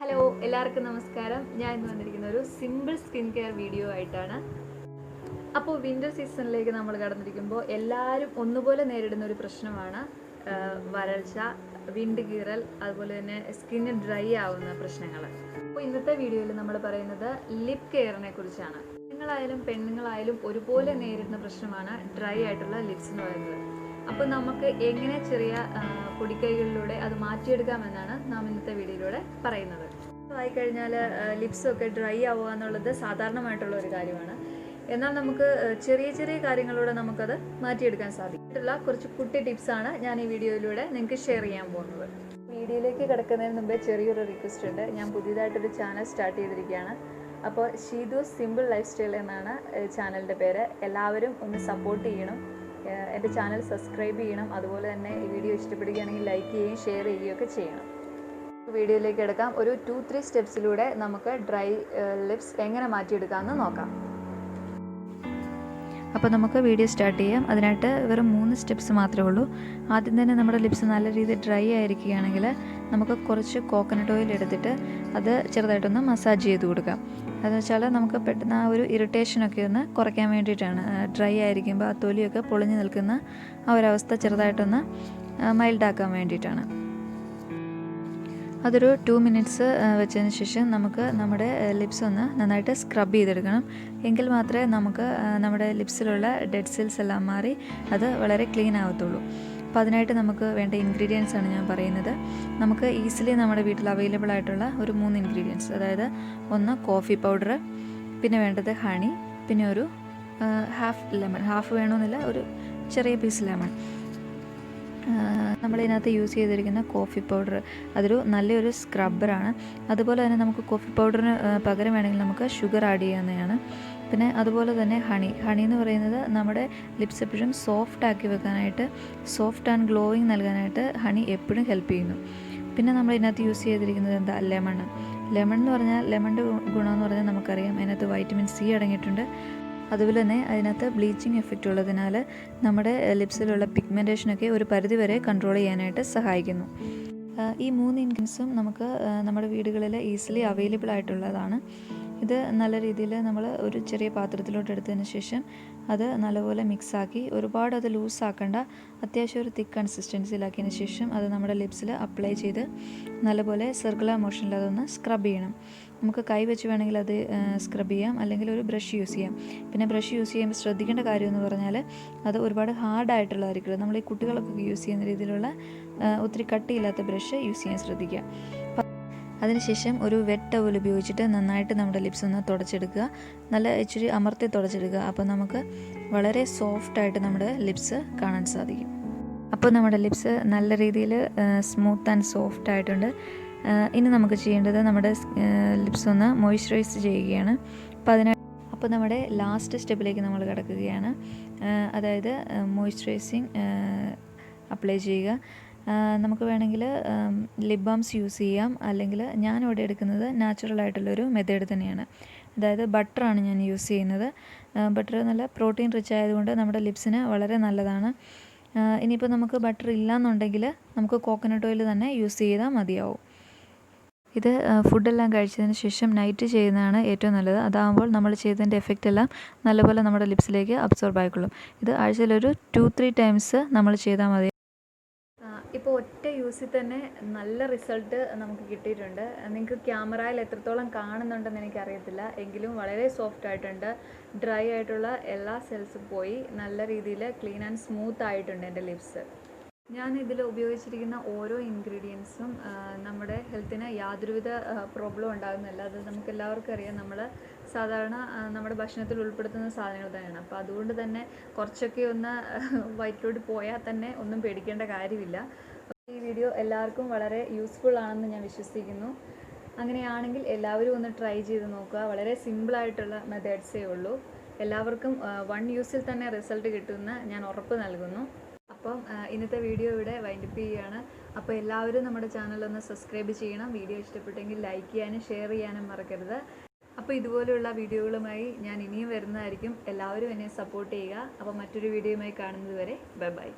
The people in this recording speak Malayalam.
ഹലോ എല്ലാവർക്കും നമസ്കാരം. ഞാൻ ഇന്ന് വന്നിരിക്കുന്ന ഒരു സിമ്പിൾ സ്കിൻ കെയർ വീഡിയോ ആയിട്ടാണ്. അപ്പോൾ വിൻ്റർ സീസണിലേക്ക് നമ്മൾ കടന്നിരിക്കുമ്പോൾ എല്ലാവരും ഒന്നുപോലെ നേരിടുന്ന ഒരു പ്രശ്നമാണ് വരൾച്ച, വിണ്ട് കീറൽ, അതുപോലെ തന്നെ സ്കിന്ന് ഡ്രൈ ആവുന്ന പ്രശ്നങ്ങൾ. അപ്പോൾ ഇന്നത്തെ വീഡിയോയിൽ നമ്മൾ പറയുന്നത് ലിപ് കെയറിനെ കുറിച്ചാണ്. നിങ്ങളായാലും പെണ്ണുങ്ങളായാലും ഒരുപോലെ നേരിടുന്ന പ്രശ്നമാണ് ഡ്രൈ ആയിട്ടുള്ള ലിപ്സ് എന്ന് പറയുന്നത്. അപ്പോൾ നമുക്ക് എങ്ങനെ ചെറിയ പൊടിക്കൈകളിലൂടെ അത് മാറ്റിയെടുക്കാമെന്നാണ് നാം ഇന്നത്തെ വീഡിയോയിലൂടെ പറയുന്നത്. ആയിക്കഴിഞ്ഞാൽ ലിപ്സൊക്കെ ഡ്രൈ ആവുക എന്നുള്ളത് സാധാരണമായിട്ടുള്ള ഒരു കാര്യമാണ്. എന്നാൽ നമുക്ക് ചെറിയ ചെറിയ കാര്യങ്ങളിലൂടെ നമുക്കത് മാറ്റിയെടുക്കാൻ സാധിക്കും. കുറച്ച് കുട്ടി ടിപ്സാണ് ഞാൻ ഈ വീഡിയോയിലൂടെ നിങ്ങൾക്ക് ഷെയർ ചെയ്യാൻ പോകുന്നത്. വീഡിയോയിലേക്ക് കിടക്കുന്നതിന് മുമ്പേ ചെറിയൊരു റിക്വസ്റ്റ് ഉണ്ട്. ഞാൻ പുതിയതായിട്ടൊരു ചാനൽ സ്റ്റാർട്ട് ചെയ്തിരിക്കുകയാണ്. അപ്പോൾ ഷീദൂസ് സിമ്പിൾ ലൈഫ് സ്റ്റൈൽ എന്നാണ് ചാനലിൻ്റെ പേര്. എല്ലാവരും ഒന്ന് സപ്പോർട്ട് ചെയ്യണം, എൻ്റെ ചാനൽ സബ്സ്ക്രൈബ് ചെയ്യണം. അതുപോലെ തന്നെ ഈ വീഡിയോ ഇഷ്ടപ്പെടുകയാണെങ്കിൽ ലൈക്ക് ചെയ്യുകയും ഷെയർ ചെയ്യുകയൊക്കെ ചെയ്യണം. വീഡിയോയിലേക്ക് എടുക്കാം. ഒരു 2-3 സ്റ്റെപ്സിലൂടെ നമുക്ക് ഡ്രൈ ലിപ്സ് എങ്ങനെ മാറ്റിയെടുക്കാമെന്ന് നോക്കാം. അപ്പോൾ നമുക്ക് വീഡിയോ സ്റ്റാർട്ട് ചെയ്യാം. അതിനായിട്ട് വെറും 3 സ്റ്റെപ്സ് മാത്രമേ ഉള്ളൂ. ആദ്യം തന്നെ നമ്മുടെ ലിപ്സ് നല്ല രീതിയിൽ ഡ്രൈ ആയിരിക്കുകയാണെങ്കിൽ നമുക്ക് കുറച്ച് കോക്കനട്ട് ഓയിൽ എടുത്തിട്ട് അത് ചെറുതായിട്ടൊന്ന് മസാജ് ചെയ്ത് കൊടുക്കാം. അതെന്ന് വെച്ചാൽ നമുക്ക് പെട്ടെന്ന് ആ ഒരു ഇറിറ്റേഷനൊക്കെ ഒന്ന് കുറയ്ക്കാൻ വേണ്ടിയിട്ടാണ്. ഡ്രൈ ആയിരിക്കുമ്പോൾ ആ തൊലിയൊക്കെ പൊളിഞ്ഞ് നിൽക്കുന്ന ആ ഒരവസ്ഥ ചെറുതായിട്ടൊന്ന് മൈൽഡാക്കാൻ വേണ്ടിയിട്ടാണ്. അതൊരു 2 മിനിറ്റ്സ് വെച്ചതിന് ശേഷം നമുക്ക് നമ്മുടെ ലിപ്സ് ഒന്ന് നന്നായിട്ട് സ്ക്രബ് ചെയ്തെടുക്കണം. എങ്കിൽ മാത്രമേ നമുക്ക് നമ്മുടെ ലിപ്സിലുള്ള ഡെഡ് സെൽസ് എല്ലാം മാറി അത് വളരെ ക്ലീൻ ആവത്തുള്ളൂ. അപ്പോൾ അതിനായിട്ട് നമുക്ക് വേണ്ട ഇൻഗ്രീഡിയൻസ് ആണ് ഞാൻ പറയുന്നത്. നമുക്ക് ഈസിലി നമ്മുടെ വീട്ടിൽ അവൈലബിൾ ആയിട്ടുള്ള ഒരു 3 ഇൻഗ്രീഡിയൻസ്, അതായത് ഒന്ന് കോഫി പൗഡർ, പിന്നെ വേണ്ടത് ഹണി, പിന്നെ ഒരു ഹാഫ് ലെമൺ, ഹാഫ് വേണമെന്നില്ല, ഒരു ചെറിയ പീസ് ലെമൺ. നമ്മളിതിനകത്ത് യൂസ് ചെയ്തിരിക്കുന്ന കോഫി പൗഡർ അതൊരു നല്ലൊരു സ്ക്രബ്ബറാണ്. അതുപോലെ തന്നെ നമുക്ക് കോഫി പൗഡറിന് പകരം വേണമെങ്കിൽ നമുക്ക് ഷുഗർ ആഡ് ചെയ്യാവുന്നതാണ്. പിന്നെ അതുപോലെ തന്നെ ഹണി എന്ന് പറയുന്നത് നമ്മുടെ ലിപ്സ് എപ്പോഴും സോഫ്റ്റ് ആക്കി വെക്കാനായിട്ട്, സോഫ്റ്റ് ആൻഡ് ഗ്ലോയിങ് നൽകാനായിട്ട് ഹണി എപ്പോഴും ഹെൽപ്പ് ചെയ്യുന്നു. പിന്നെ നമ്മൾ ഇതിനകത്ത് യൂസ് ചെയ്തിരിക്കുന്നത് എന്താ, ലെമൺ എന്ന് പറഞ്ഞാൽ ലെമണിൻ്റെ ഗുണമെന്ന് പറഞ്ഞാൽ നമുക്കറിയാം, അതിനകത്ത് വൈറ്റമിൻ സി അടങ്ങിയിട്ടുണ്ട്. അതുപോലെ തന്നെ അതിനകത്ത് ബ്ലീച്ചിങ് എഫക്റ്റ് ഉള്ളതിനാൽ നമ്മുടെ ലിപ്സിലുള്ള പിഗ്മെൻറ്റേഷനൊക്കെ ഒരു പരിധിവരെ കൺട്രോൾ ചെയ്യാനായിട്ട് സഹായിക്കുന്നു. ഈ 3 ഇൻഗ്രീഡിയൻസും നമുക്ക് നമ്മുടെ വീടുകളിൽ ഈസിലി അവൈലബിൾ ആയിട്ടുള്ളതാണ്. ഇത് നല്ല രീതിയിൽ നമ്മൾ ഒരു ചെറിയ പാത്രത്തിലോട്ട് എടുത്തതിന് ശേഷം അത് നല്ലപോലെ മിക്സാക്കി, ഒരുപാട് അത് ലൂസാക്കണ്ട, അത്യാവശ്യം ഒരു തിക്ക് കൺസിസ്റ്റൻസിയിലാക്കിയതിന് ശേഷം അത് നമ്മുടെ ലിപ്സിൽ അപ്ലൈ ചെയ്ത് നല്ലപോലെ സർക്കുലർ മോഷനിൽ അതൊന്ന് സ്ക്രബ് ചെയ്യണം. നമുക്ക് കൈ വെച്ച് വേണമെങ്കിൽ അത് സ്ക്രബ് ചെയ്യാം, അല്ലെങ്കിൽ ഒരു ബ്രഷ് യൂസ് ചെയ്യാം. പിന്നെ ബ്രഷ് യൂസ് ചെയ്യുമ്പോൾ ശ്രദ്ധിക്കേണ്ട കാര്യം എന്ന് പറഞ്ഞാൽ അത് ഒരുപാട് ഹാർഡായിട്ടുള്ളതായിരിക്കും. നമ്മൾ ഈ കുട്ടികളൊക്കെ യൂസ് ചെയ്യുന്ന രീതിയിലുള്ള ഒത്തിരി കട്ടിയില്ലാത്ത ബ്രഷ് യൂസ് ചെയ്യാൻ ശ്രദ്ധിക്കുക. അതിനുശേഷം ഒരു വെറ്റ് ടവൽ ഉപയോഗിച്ചിട്ട് നന്നായിട്ട് നമ്മുടെ ലിപ്സ് ഒന്ന് തുടച്ചെടുക്കുക, നല്ല ഇച്ചിരി അമർത്തി തുടച്ചെടുക്കുക. അപ്പോൾ നമുക്ക് വളരെ സോഫ്റ്റായിട്ട് നമ്മുടെ ലിപ്സ് കാണാൻ സാധിക്കും. അപ്പോൾ നമ്മുടെ ലിപ്സ് നല്ല രീതിയിൽ സ്മൂത്ത് ആൻഡ് സോഫ്റ്റ് ആയിട്ടുണ്ട്. ഇനി നമുക്ക് ചെയ്യേണ്ടത് നമ്മുടെ ലിപ്സ് ഒന്ന് മോയ്സ്ചറൈസ് ചെയ്യുകയാണ്. അപ്പോൾ നമ്മുടെ ലാസ്റ്റ് സ്റ്റെപ്പിലേക്ക് നമ്മൾ കിടക്കുകയാണ്. അതായത് മോയ്സ്ചറൈസിങ് അപ്ലൈ ചെയ്യുക. നമുക്ക് വേണമെങ്കിൽ ലിപ് ബാംസ് യൂസ് ചെയ്യാം, അല്ലെങ്കിൽ ഞാനിവിടെ എടുക്കുന്നത് നാച്ചുറൽ ആയിട്ടുള്ളൊരു മെത്തേഡ് തന്നെയാണ്. അതായത് ബട്ടറാണ് ഞാൻ യൂസ് ചെയ്യുന്നത്. ബട്ടർ നല്ല പ്രോട്ടീൻ റിച്ച് ആയതുകൊണ്ട് നമ്മുടെ ലിപ്സിന് വളരെ നല്ലതാണ്. ഇനിയിപ്പോൾ നമുക്ക് ബട്ടർ ഇല്ലയെന്നുണ്ടെങ്കിൽ നമുക്ക് കോക്കനട്ട് ഓയിൽ തന്നെ യൂസ് ചെയ്താൽ മതിയാവും. ഇത് ഫുഡെല്ലാം കഴിച്ചതിന് ശേഷം നൈറ്റ് ചെയ്യുന്നതാണ് ഏറ്റവും നല്ലത്. അതാകുമ്പോൾ നമ്മൾ ചെയ്തതിൻ്റെ എഫക്റ്റ് എല്ലാം നല്ലപോലെ നമ്മുടെ ലിപ്സിലേക്ക് അബ്സോർബ് ആയിക്കൊള്ളും. ഇത് ആഴ്ചയിലൊരു 2-3 ടൈംസ് നമ്മൾ ചെയ്താൽ മതി. ഇപ്പോൾ ഒറ്റ യൂസിൽ തന്നെ നല്ല റിസൾട്ട് നമുക്ക് കിട്ടിയിട്ടുണ്ട്. നിങ്ങൾക്ക് ക്യാമറയിൽ എത്രത്തോളം കാണുന്നുണ്ടെന്ന് എനിക്കറിയത്തില്ല, എങ്കിലും വളരെ സോഫ്റ്റ് ആയിട്ടുണ്ട്. ഡ്രൈ ആയിട്ടുള്ള എല്ലാ സെൽസും പോയി നല്ല രീതിയിൽ ക്ലീൻ ആൻഡ് സ്മൂത്ത് ആയിട്ടുണ്ട് എൻ്റെ ലിപ്സ്. ഞാൻ ഇതിൽ ഉപയോഗിച്ചിരിക്കുന്ന ഓരോ ഇൻഗ്രീഡിയൻസും നമ്മുടെ ഹെൽത്തിന് യാതൊരുവിധ പ്രോബ്ലം ഉണ്ടാകുന്നില്ല. അത് നമുക്ക് എല്ലാവർക്കും അറിയാം, നമ്മൾ സാധാരണ നമ്മുടെ ഭക്ഷണത്തിൽ ഉൾപ്പെടുത്തുന്ന സാധനങ്ങൾ തന്നെയാണ്. അപ്പോൾ അതുകൊണ്ട് തന്നെ കുറച്ചൊക്കെ ഒന്ന് വയറ്റിലോട്ട് പോയാൽ തന്നെ ഒന്നും പേടിക്കേണ്ട കാര്യമില്ല. ഈ വീഡിയോ എല്ലാവർക്കും വളരെ യൂസ്ഫുൾ ആണെന്ന് ഞാൻ വിശ്വസിക്കുന്നു. അങ്ങനെയാണെങ്കിൽ എല്ലാവരും ഒന്ന് ട്രൈ ചെയ്ത് നോക്കുക. വളരെ സിമ്പിളായിട്ടുള്ള മെത്തേഡ്സേ ഉള്ളൂ. എല്ലാവർക്കും 1 യൂസിൽ തന്നെ റിസൾട്ട് കിട്ടുമെന്ന് ഞാൻ ഉറപ്പ് നൽകുന്നു. അപ്പം ഇന്നത്തെ വീഡിയോ ഇവിടെ വൈൻഡപ്പ് ചെയ്യുകയാണ്. അപ്പോൾ എല്ലാവരും നമ്മുടെ ചാനലൊന്ന് സബ്സ്ക്രൈബ് ചെയ്യണം. വീഡിയോ ഇഷ്ടപ്പെട്ടെങ്കിൽ ലൈക്ക് ചെയ്യാനും ഷെയർ ചെയ്യാനും മറക്കരുത്. അപ്പോൾ ഇതുപോലെയുള്ള വീഡിയോകളുമായി ഞാൻ ഇനിയും വരുന്നതായിരിക്കും. എല്ലാവരും എന്നെ സപ്പോർട്ട് ചെയ്യുക. അപ്പോൾ മറ്റൊരു വീഡിയോയുമായി കാണുന്നത് വരെ ബൈ.